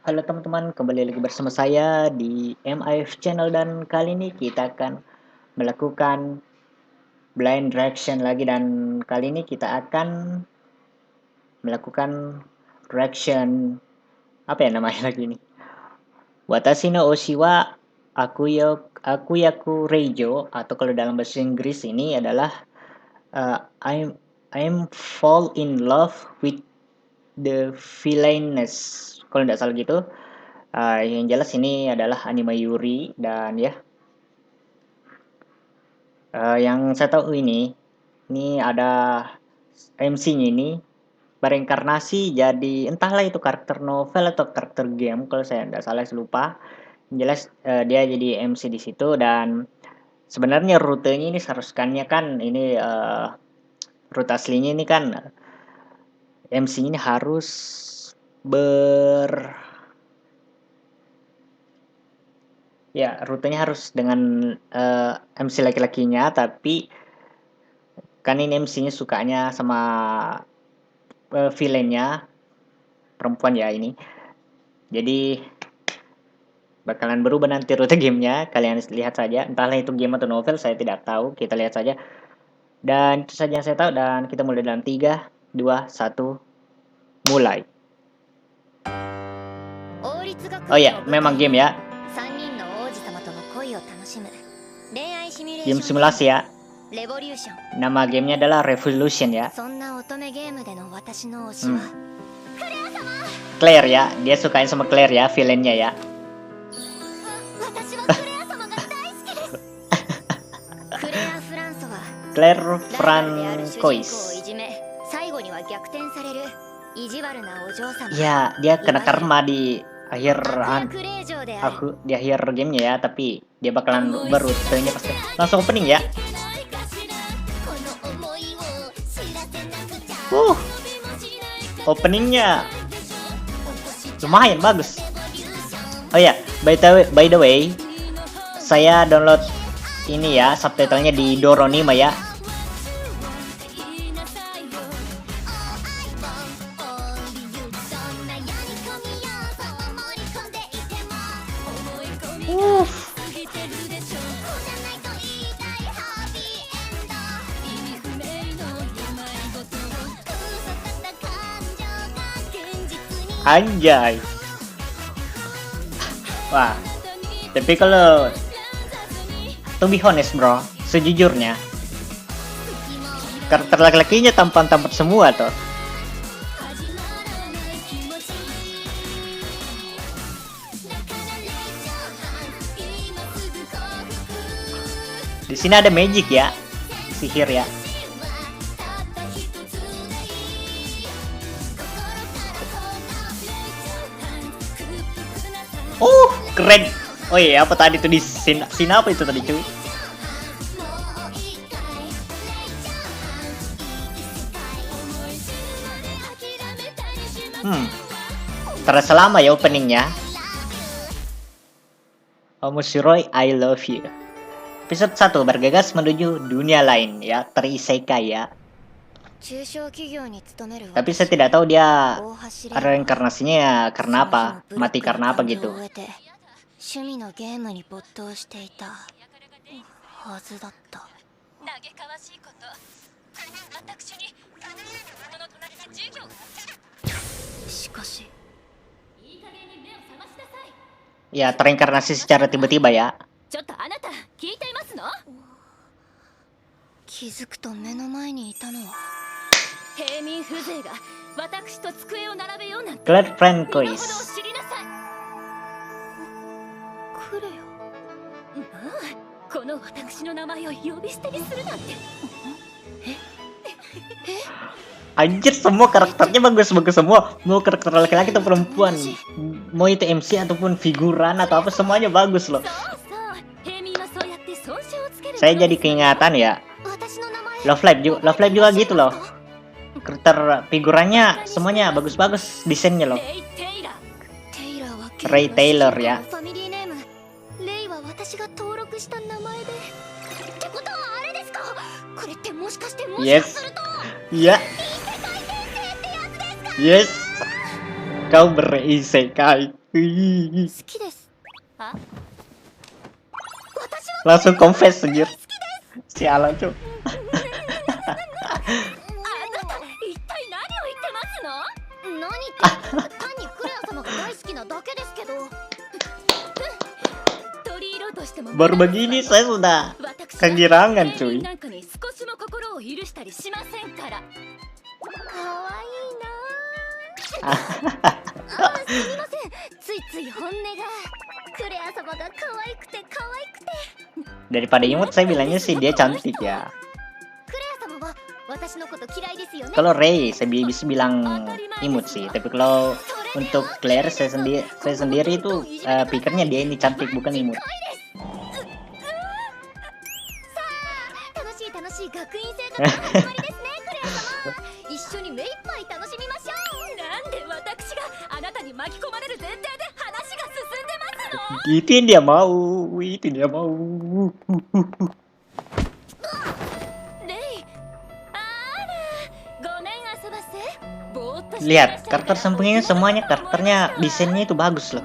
Halo teman-teman, kembali lagi bersama saya di MIF Channel dan kali ini kita akan melakukan blind reaction lagi dan kali ini kita akan melakukan reaction apa ya namanya lagi ini? Watashi no oshi wa Akuyaku Reijo atau kalau dalam bahasa Inggris ini adalah uh, I'm I'm fall in love with the villainess. Kalau tidak salah gitu. Yang jelas ini adalah anime Yuri dan ya, yang saya tahu ini ada MC-nya ini bereinkarnasi jadi entahlah itu karakter novel atau karakter game kalau saya tidak salah lupa. Yang jelas dia jadi MC di situ dan sebenarnya rutenya ini seharusnya kan ini rute aslinya ini kan MC ini harus ber Ya, rutenya harus dengan MC laki-lakinya, tapi kan ini MC-nya sukanya sama villainnya perempuan ya ini. Jadi bakalan berubah nanti rute gamenya. Kalian lihat saja. Entahlah itu game atau novel, saya tidak tahu. Kita lihat saja. Dan itu saja yang saya tahu. Dan kita mulai dalam 3, 2, 1, mulai. Oh ya, memang game ya. Game simulasi ya. Nama gamenya adalah Revolution ya. Claire ya, dia sukain sama Claire ya, villainnya ya. Claire Francois. Ya, dia kena karma di akhir gamenya ya, tapi dia bakalan berutenya pasti. Langsung opening ya. Openingnya lumayan bagus. Oh ya, by the way, saya download ini ya subtitlenya di Doronima ya. Anjay. Wah. Tapi kalau to be honest bro, sejujurnya karakter laki-lakinya tampan-tampan semua tuh. Di sini ada magic ya, sihir ya. Keren. Oh iya, apa tadi tuh di scene apa itu tadi cuy? Terasa lama ya openingnya. Omoshiroi I love you. Episode 1 bergegas menuju dunia lain ya, terisekai ya. Tapi saya tidak tahu dia reinkarnasinya ya karena apa, mati karena apa gitu. Ya, tereinkarnasi secara tiba-tiba ya. Claire Francois. Anjir, semua karakternya bagus-bagus semua. Mau karakter laki-laki atau perempuan, mau itu MC ataupun figuran atau apa, semuanya bagus loh. Saya jadi keingatan ya Love Live juga gitu loh. Karakter figurannya semuanya bagus-bagus desainnya loh. Ray Taylor ya. Yes. Ya. Yes. Kau berisekai. Wih, 好きです。あ、私は langsung confess anjir. Sialan, Cuk. あなた一体何を言ってますの？何って単にクレア様が大好きなだけですけど。取り入ろうとしても Baru begini saya sudah 私は kegirangan, 芸人 cuy. なんかに少しも心を許したりしませんから。かわいいなあ。すみません、ついつい本音が。クレア様が可愛くて可愛くて。 Daripada imut saya bilangnya sih dia cantik ya. クレア様は私のこと嫌いですよね。 Kalau Ray saya bisa bilang imut sih, tapi kalau untuk Claire saya sendiri itu pikirnya dia ini cantik bukan imut. 楽しい楽しい学院生活の始まりですね、クレア様。一緒に目いっぱい楽しみましょう。なんで私があなたに巻き込まれる前提で話が進んでますの？ Itu yang dia mau, itu dia mau. レイ、あら、ごめん遊ばせ。ぼーっとして Lihat, karakter sampingnya semuanya karakternya desainnya itu bagus loh.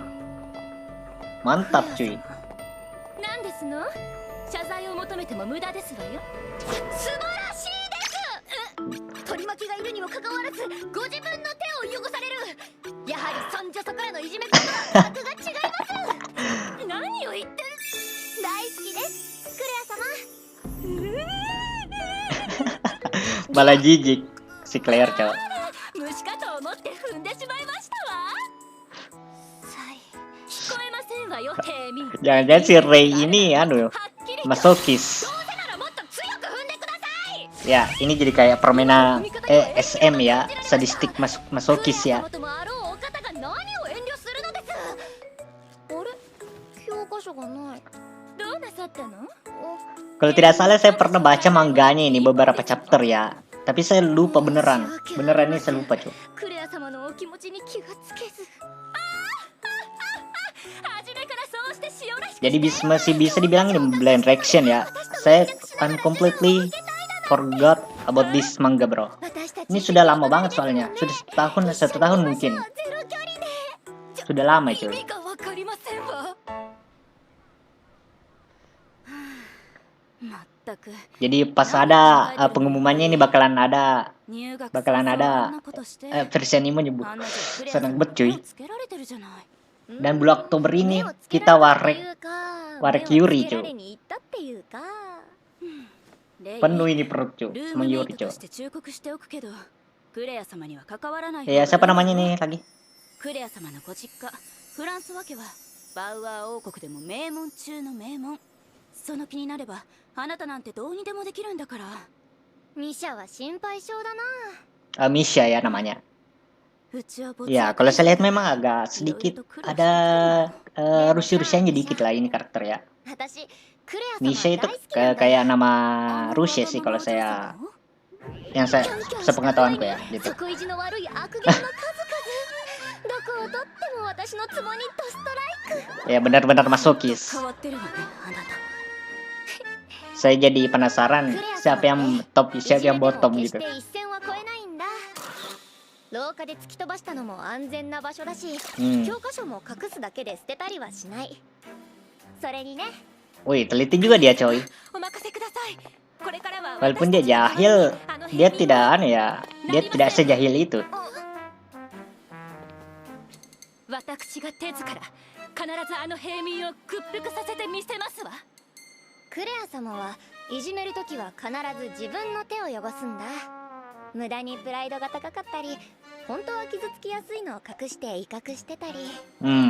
Mantap cuy. なんですの？謝罪を求めても無駄ですわよ。素晴らしいです。取り巻きがいるにもかかわらずご自分の手を汚される。やはりそんじょそこらのいじめ方は格が違います。何を言ってる。大好きです、クレア様。 Malah jijik si Claire cowok. 虫かと思って踏んでしまいましたわ。聞こえませんわよ、平民。 Jangan-jangan si Ray ini anu masokis. どうせならもっと強く踏んでください。 Ya, ini jadi kayak permainan SM ya, sadistik masokis ya. クレア様ともあろうお方が何を遠慮するのです。あれ、教科書がない。どうなさったの？ Kalau tidak salah saya pernah baca mangganya ini beberapa chapter ya. Tapi saya lupa beneran. Beneran ini saya lupa cuy. クレア様のお気持ちに気がつけず。初めからそうして塩らしく。 Jadi masih bisa dibilang ini blind reaction ya. I'm completely forgot about this manga bro. Ini sudah lama banget soalnya. Sudah satu tahun mungkin. Sudah lama cuy. Jadi pas ada pengumumannya ini bakalan ada versi anime nyebut. Seneng bet cuy. Dan bulan Oktober ini kita warek Yuri cuy. Penuh ini perut cuy sama Yuri cuy. Ya siapa namanya nih lagi? クレア様のご実家フランスワ家はバウアー王国でも名門中の名門。その気になればあなたなんてどうにでもできるんだから。ミシャは心配性だな。 Misha ya namanya. Ya kalau saya lihat memang agak sedikit ada Rusia-Rusianya dikit lah ini karakter ya. Misha itu kayak nama Rusia sih kalau saya yang saya sepengetahuanku ya gitu. Ya benar-benar masokis. Saya jadi penasaran siapa yang top, siapa yang bottom gitu. 廊下で突き飛ばしたのも安全な場所だし、教科書も隠すだけで捨てたりはしない。それにね。 Wih, teliti juga dia coy. Walaupun dia jahil, dia tidak ya, dia tidak sejahil itu. 私が手ずから必ずあの平民を屈服させてみせますわ。クレア様はいじめるときは必ず自分の手を汚すんだ。無駄にプライドが高かったり、本当は傷つきやすいのを隠して威嚇してたり。あの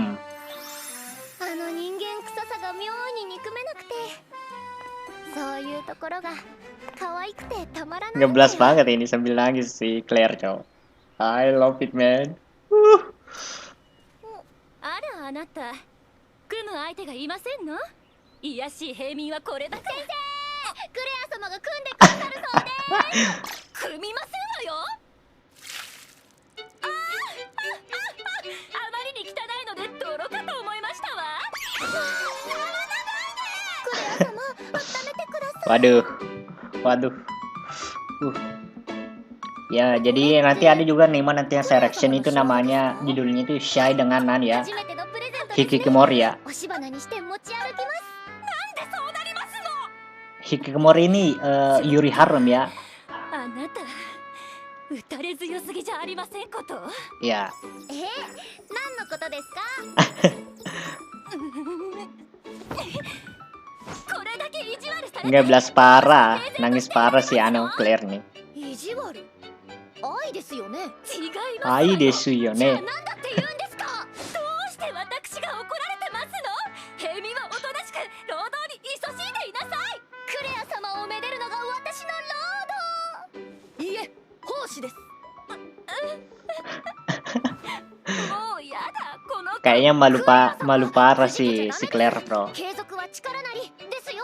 人間臭さが妙に憎めなくて、そういうところが可愛くてたまらない。 Ngeblas banget ini sambil nangis si Claire cow. I love it man. あらあなた、組む相手がいませんの？いやしい平民はこれだから。先生、クレア様が組んでくださるそうです。組みませんわよ。あまりに汚いので泥かと思いましたわ。クレア様、温めてください。 Waduh, waduh. Ya, jadi nanti ada juga Nemo nanti yang selection itu namanya judulnya itu Shy dengan Nan ya. 初めてのプレゼントですね Hikikomori ya. 押し花にして持ち歩きます。なんでそうなりますの。 Hikikomori ini Yuri Harem ya. あなた打たれ強すぎじゃありませんこと。 Ya. 何のことですか。これだけ意地悪されて Nggak belas parah, nangis parah si Claire nih. 意地悪愛ですよね。違います。 Ai desu yo じゃあ ne. 何だって言うんですか。どうして私が怒られてますの。平民はおとなしく労働に勤しんでいなさい。クレア様をめでるのが私の労働。いいえ、奉仕です。もうやだこの。 Kayaknya malu parah si Claire bro. 継続は力なりですよ。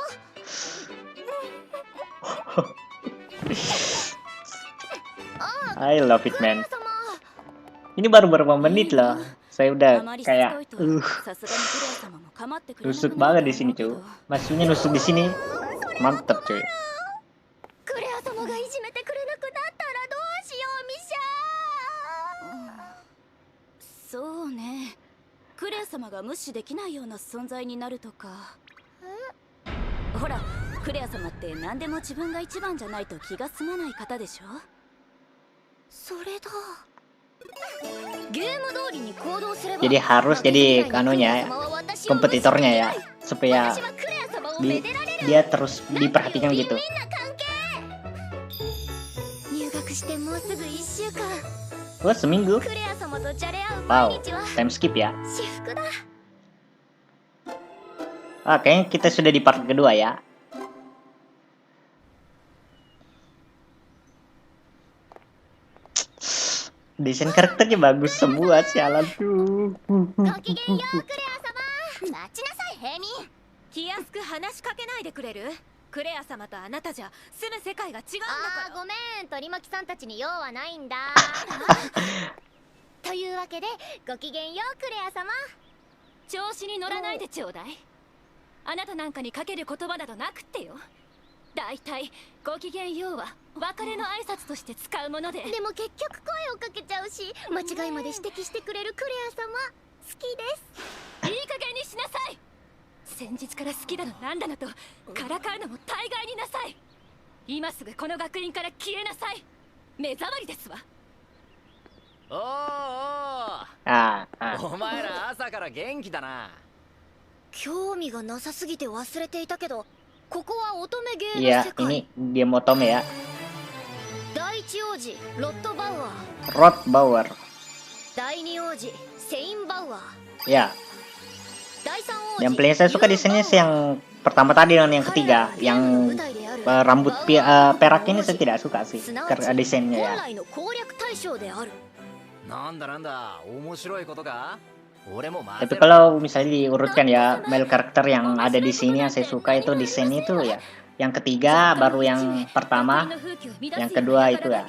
I love it man. クレア様 Ini baru berapa menit loh. Saya udah あまりしつ kayak こいとさすがにクレア様も構ってくれなく nusuk な banget る di と sini 思うけ cuy. ど。 Maksudnya nusuk di sini mantep cuy. クレア様がいじめてくれなくなったらどうしようミシャー。そうね。クレア様が無視できないような存在になるとか。ほら、クレア様って何でも自分が一番じゃないと気が済まない方でしょ。それだ。ゲーム通りに行動すれば。 Jadi harus jadi kanunya kompetitornya ya supaya dia terus diperhatikan gitu. 入学してもうすぐ1週間。 Wah seminggu. クレア様とじゃれ合う Wow, 毎日は time skip ya. 至福だ。 Ah, kayaknya kita sudah di part kedua ya. Desain karakternya bagus semua sialan tuh. ごきげんようクレア様。待ちなさい平民。気安く話しかけないでくれる。クレア様とあなたじゃ住む世界が違うんだから。ごめん、鳥巻さんたちに用はないんだ。というわけでごきげんようクレア様。調子に乗らないでちょうだい。あなたなんかにかける言葉などなくってよ。だいたいごきげんようは別れの挨拶として使うもので。でも結局声をかけちゃうし、間違いまで指摘してくれるクレア様好きです。いい加減にしなさい。先日から好きだのなんだのとからかうのも大概になさい。今すぐこの学院から消えなさい。目障りですわ。おーお Ah, ーお前ら朝から元気だな。興味がなさすぎて忘れていたけど、ここは乙女芸の iya 世界。 ini dia motome ya. 第一王子ロットバウアー、 Rod Bauer. 第二王子セインバウアー、 Ya, 第三王子 yang paling saya suka desainnya sih yang pertama tadi dan yang ketiga, yang rambut perak ini saya tidak suka sih desainnya ya. 本来の攻略対象である。なんだなんだ、面白いことか。俺も混 Tapi ぜろ。 kalau misalnya diurutkan ya, male karakter yang ada di sini yang saya suka itu desainnya itu ya. Yang ketiga baru yang pertama, yang kedua itu ya.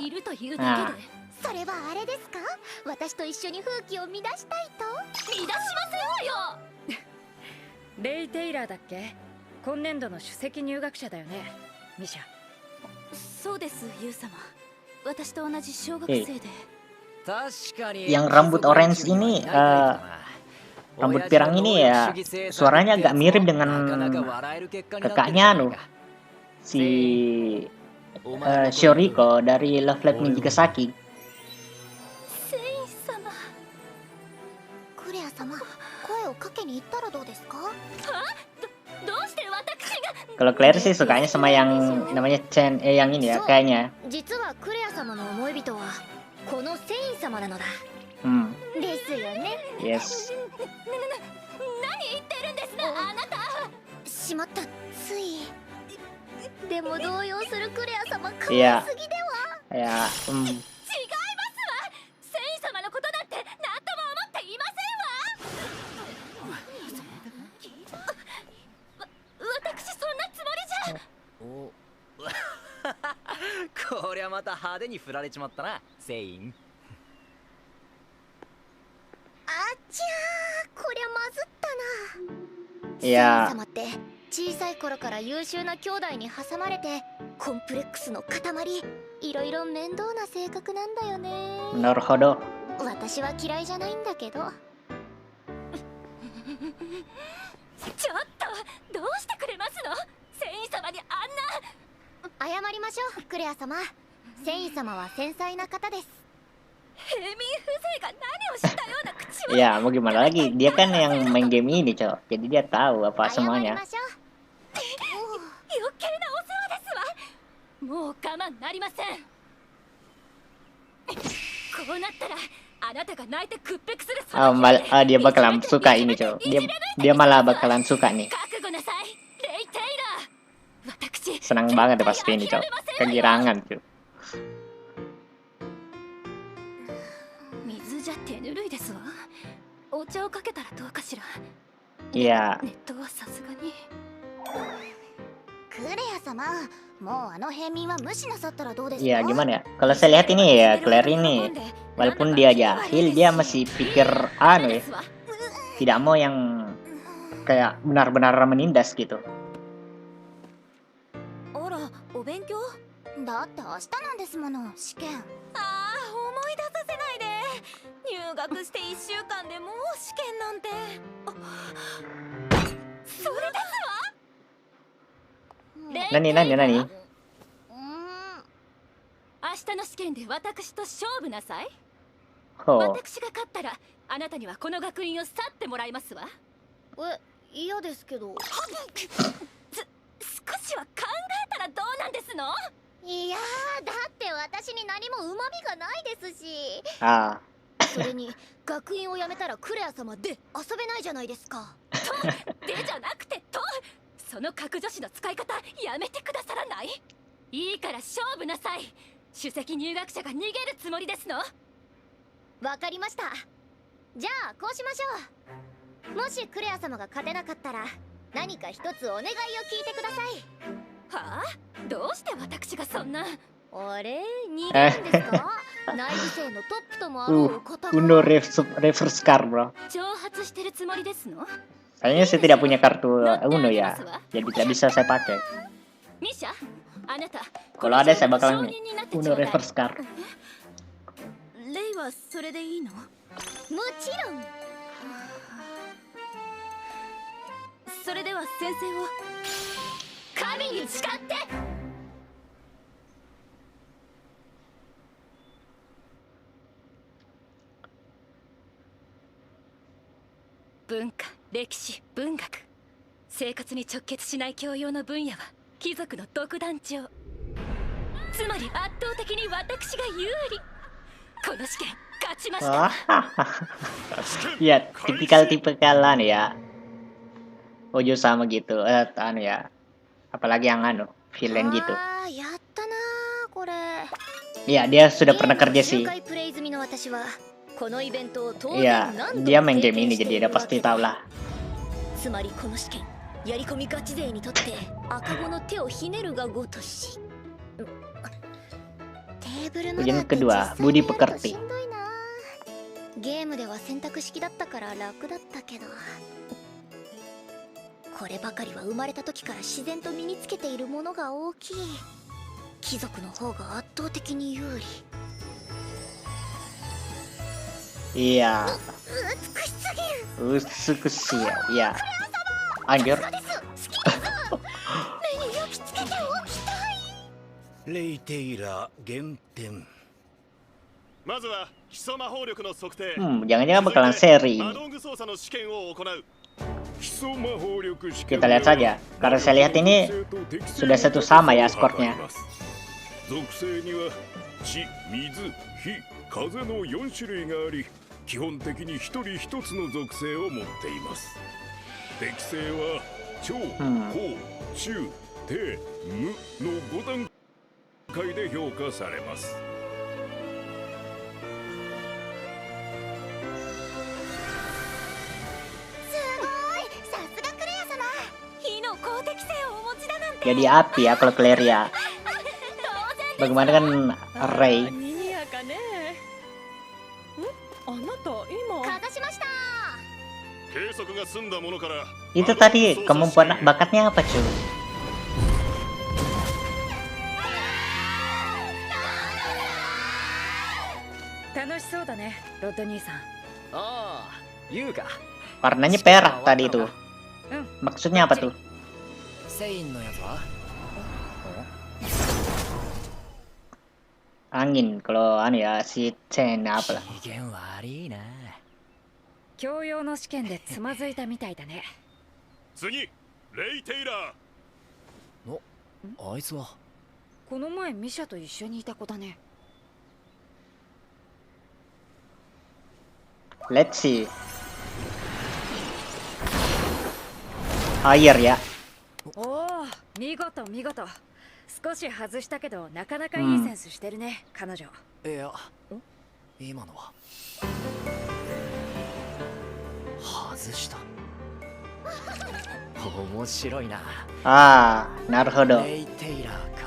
Nah, それはあれですか。私と一緒に風紀を乱したいと。乱しませんわよ。レイ・テイラーだっけ。今年度の首席入学者だよね、ミシャ。そうです、ユウ様。私と同じ小学生で。確かに。 yang rambut orange ini, rambut pirang ini ya, suaranya agak mirip dengan kakaknya si Shioriko dari Love Live Nijigasaki. セイン様。クレア様、声をかけに行ったらどうですか。どうして私が。 Kalau Claire sih sukanya sama yang namanya Chen, yang ini ya kayaknya. 実はクレア様の思い人はこのセイン様なのだ。 ですよね。 Yes. 何言ってるんですな、あなた。しまった、つい。でも動揺するクレア様、可愛すぎでは。 Ya, 違いますわ。セイン様のことなんて何とも思っていませんわ。私そんなつもりじゃ。おこりゃまた派手に振られちまったな、セイン。あっちゃー、こりゃまずったな。 いやセイン様って小さい頃から優秀な兄弟に挟まれてコンプレックスの塊、いろいろ面倒な性格なんだよね。なるほど。私は嫌いじゃないんだけど。ちょっとどうしてくれますの？繊維様にあんな。謝りましょう、クレア様。繊維様は繊細な方です。ヘミン風情が何をしたような口を。 Ya mau gimana lagi, dia kan yang main game ini cok, jadi dia tahu apa 謝り semuanya. ましょう。余計なお世話ですわ。もう我慢なりません。こうなったらあなたが泣いて屈服する。 Dia bakalan suka ini cok, dia malah bakalan suka nih. 覚悟なさい、レイ・テイラー。私 Senang banget ya pasti ini cok, kegirangan cok. 水じゃ手ぬるいですわ。お茶をかけたらどうかしら。 Iya, ネットはさすがに。クレア様、もうあの平民は無視なさったらどうですか。 iya gimana ya? Kalau saya lihat ini ya Claire ini, walaupun dia jahil, dia masih pikir anu ya, tidak mau yang kayak benar-benar menindas gitu. あら、お勉強？だって明日なんですもの、試験。ああ、思い出させないで。入学して1週間でもう試験なんて。それですわ。何明日の試験で私と勝負なさい。 Oh, 私が勝ったらあなたにはこの学院を去ってもらいますわ。嫌ですけど。少しは考えたらどうなんですの？いやー、だって私に何もうまみがないですし。 ah, それに学院を辞めたらクレア様で遊べないじゃないですか。と、でじゃなくてと、その格女子の使い方やめてくださらない？いいから勝負なさい。首席入学者が逃げるつもりですの？わかりました。じゃあこうしましょう。もしクレア様が勝てなかったら何か一つお願いを聞いてください。はあ？どうして私がそんな。あれ、逃げるんですか？内部生のトップともあろう方が。 Uno reverse card bro. 挑発してるつもりですの？ Sayangnya saya tidak punya kartu Uno ya, jadi tidak bisa saya pakai. ミシャ、あなた。 Kalau ada saya bakalan Uno reverse card. レイはそれでいいの？もちろん。それでは先生を神に誓って。文化、歴史、文学、生活に直結しない教養の分野は貴族の独壇場。つまり圧倒的に私が有利。この試験勝ちました。 Ya, tipikal anu ya. Ojo sama gitu, anu ya. Apalagi yang anu, villain gitu. やったなーこれ。 Iya, dia sudah pernah kerja sih. プレイ済みの私はこのイベントを当 Iya, 然何度も dia main 経 game 験 ini して jadi い dia るわ pasti けだ。 tahu lah. つまりこの試験、やり込みガチ勢にとって赤子の手をひねるがごとし。テーブルマナーって Ujian 実際 kedua, budi にやると pekerti. しんどいな。ゲームでは選択式だったから楽だったけど、こればかりは生まれた時から自然と身につけているものが大きい。貴族の方が圧倒的に有利。 Iya, 美しすぎる。 sih ya. Iya. Anjir. 好きです目に焼き付けておきたい。レイテイラ減点。まずは基礎魔法力の測定。 Jangan-jangan bakalan seri マ ini. ドング操作の試験を行う。 Kita lihat saja. Karena saya lihat ini sudah satu sama ya skornya. 属性には地、水、火、風の4種類があり、基本的に一人一つの属性を持っています。適性は超、高、中、低、無の5段階で評価されます。 Jadi api ya kalau Claire ya. Bagaimana kan Ray? 賑やかね。あなた今。かざしました。計測が済んだものから Itu tadi kemampuan bakatnya apa cuy? そうだね、ロッド兄さん。ああ、優か。 Warnanya perak tadi itu. うん、 Maksudnya apa tuh? セインのやつは Angin. Kalau anu ya si Chen apa lah. 機嫌悪いな。教養の試験でつまずいたみたいだね。次レイ・テイラー。あいつはこの前ミシャと一緒にいた子だね。 Let's see. Air ya. おお、見事見事。少し外したけどなかなかいいセンスしてるね、彼女。いや、今のは外した。面白いな。 Ah, naruhodo. レイ・テイラーか。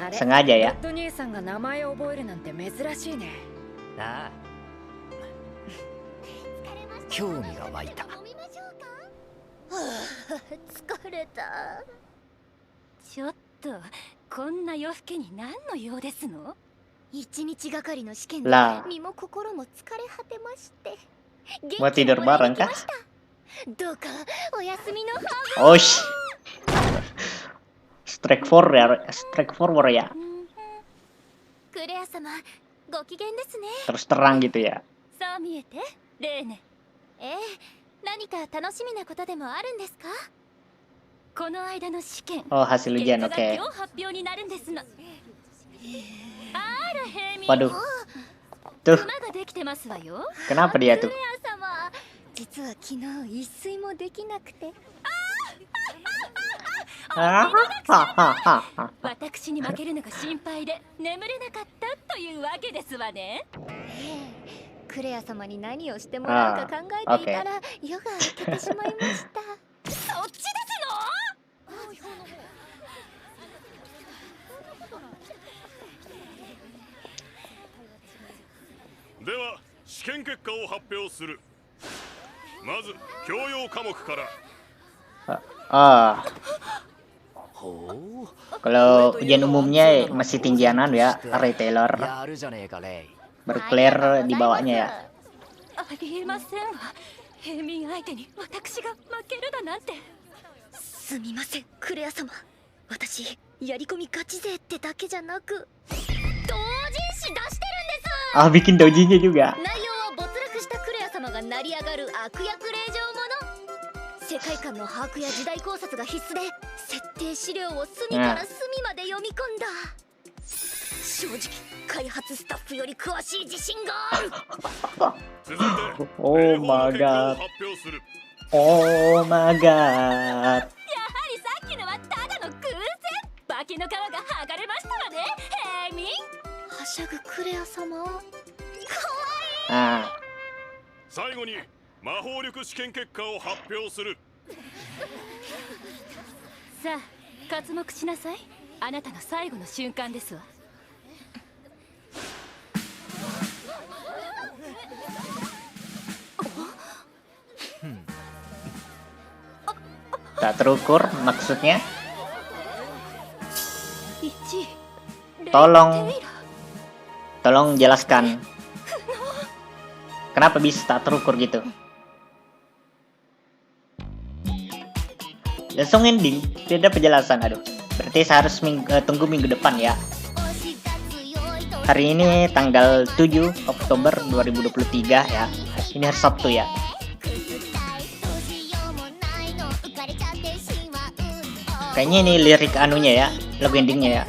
あれ、 Sengaja ロ ya. ッド兄さんが名前を覚えるなんて珍しいね。なあ、興味が湧いた。疲れた。ちょっとこんな夜更けに何の用ですの？一日がかりの試験で Lah, 身も心も疲れ果てまして mau tidur bareng kah? どうかお休みのハ Oh, strike forward ya. グレア様ご機嫌ですね。 Terus terang gitu ya. そう見えてレーネ。ええ、何か楽しみなことでもあるんですか？この間の試験 Oh, hasil 結 ujian 果が oke. 今日発表になるんですの。あらヘミ Waduh. Tuh, 馬ができてますわよ。 kenapa dia tuh? クレア様実は昨日一睡もできなくて Hahaha. 私に負けるのが心配で眠れなかったというわけですわね。クレア様に何をしてもらうか考えていたら夜が明けてしまいました。そっちですでは試験結果を発表する。まず教養科目から。 Ah, ほう。 kalau ujian umumnya masih tinggianan ya, retailer やるじゃねえかレイ。 baru clear di bawahnya ya. ありえませんわ。平民相手に私が負けるだなんて。すみませんクレア様。私やり込みガチ勢ってだけじゃなく同人誌出してるんです。 Ah, bikin dojinya juga. 内容は没落したクレア様が成り上がる悪役令嬢もの。世界観の把握や時代考察が必須で設定資料を隅から隅まで読み込んだ。正直開発スタッフより詳しい自信がある。続いて Oh 霊峰 my の結果を god. 発表する。 Oh my god. やはりさっきのはただの偶然。化けの皮が剥がれましたわねヘイミン。はしゃぐクレア様。 Ah, 最後に魔法力試験結果を発表する。さあ刮目しなさい。あなたの最後の瞬間ですわ。 tak terukur maksudnya. 1 Tolong Tolong jelaskan. Kenapa bisa tak terukur gitu? Langsung ending, tidak ada penjelasan. Aduh, berarti saya harus tunggu minggu depan ya. Hari ini tanggal 7 Oktober 2023 ya. Ini hari Sabtu ya. Kayaknya ini lirik anunya ya, lagu endingnya ya.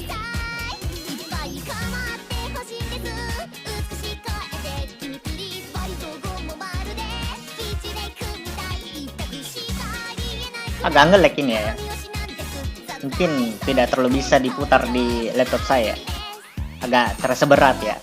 Agak nge-lag ini ya. Mungkin tidak terlalu bisa diputar di laptop saya. Agak terasa berat ya.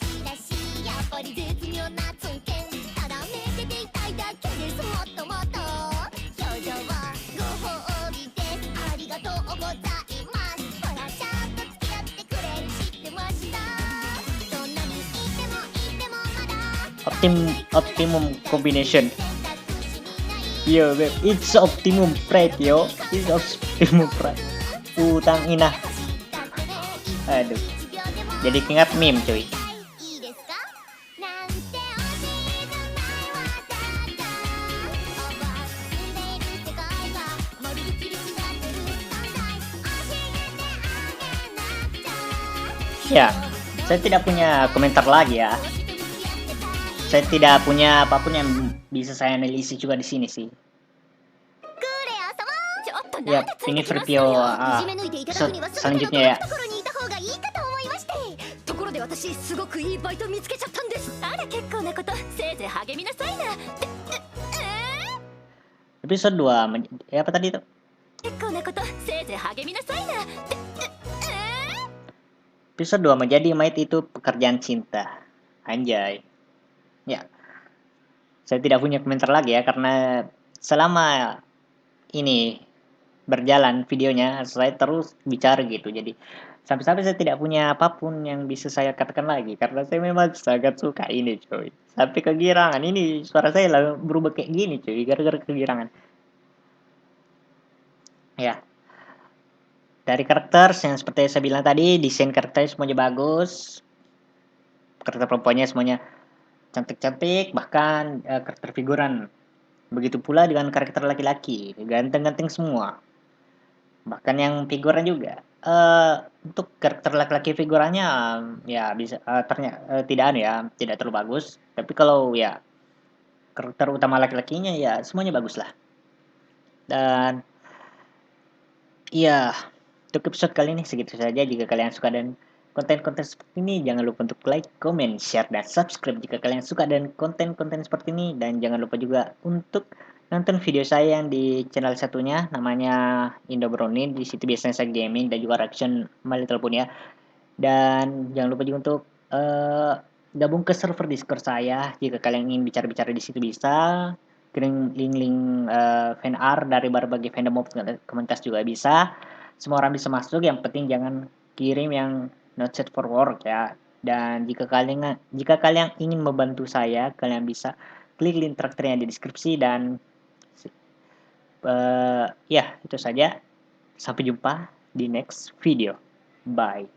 Optimum combination. Yo, it's optimum pride yo. It's optimum pride. Utang inah. Aduh. Jadi ingat meme cuy. Ya, saya tidak punya komentar lagi ya. Saya tidak punya apapun yang bisa saya analisis juga di sini sih. ちょっとなん Ya, でつい ini てきます video のよいじめ抜いていただくには episode 全ての selanjutnya ya. ところにいた方がいいかと思いましてところで私すごくいいバイト見つけちゃったんですあら結構なことせいぜい励みなさいな Episode 2, apa tadi itu? 結構なことせいぜい励みなさいな Episode 2, menjadi maid itu pekerjaan cinta. Anjay. Ya, saya tidak punya komentar lagi ya, karena selama ini berjalan videonya, saya terus bicara gitu. Jadi, sampai-sampai saya tidak punya apapun yang bisa saya katakan lagi, karena saya memang sangat suka ini coy. Sampai kegirangan, ini suara saya lah berubah kayak gini coy, gara-gara kegirangan. Ya, dari karakter yang seperti saya bilang tadi, desain karakternya semuanya bagus. Karakter perempuannya semuanya cantik-cantik, bahkan karakter figuran. Begitu pula dengan karakter laki-laki, ganteng-ganteng semua. Bahkan yang figuran juga. Untuk karakter laki-laki figurannya ya bisa ternyata tidak anu ya, tidak terlalu bagus. Tapi kalau ya karakter utama laki-lakinya ya semuanya bagus lah. Dan iya, untuk episode kali ini segitu saja. Jika kalian suka dan konten-konten seperti ini, jangan lupa untuk like, comment, share, dan subscribe jika kalian suka dan konten-konten seperti ini. Dan jangan lupa juga untuk nonton video saya yang di channel satunya, namanya Indo Brownie. Di situ biasanya saya gaming dan juga reaction My Little Pony ya. Dan jangan lupa juga untuk gabung ke server Discord saya. Jika kalian ingin bicara-bicara di situ bisa. Kirim link-link fan art dari berbagai fandom komunitas juga bisa. Semua orang bisa masuk, yang penting jangan kirim yang not set for work ya. Dan jika kalian ingin membantu saya, kalian bisa klik link traktirnya di deskripsi. Dan ya itu saja. Sampai jumpa di next video. Bye.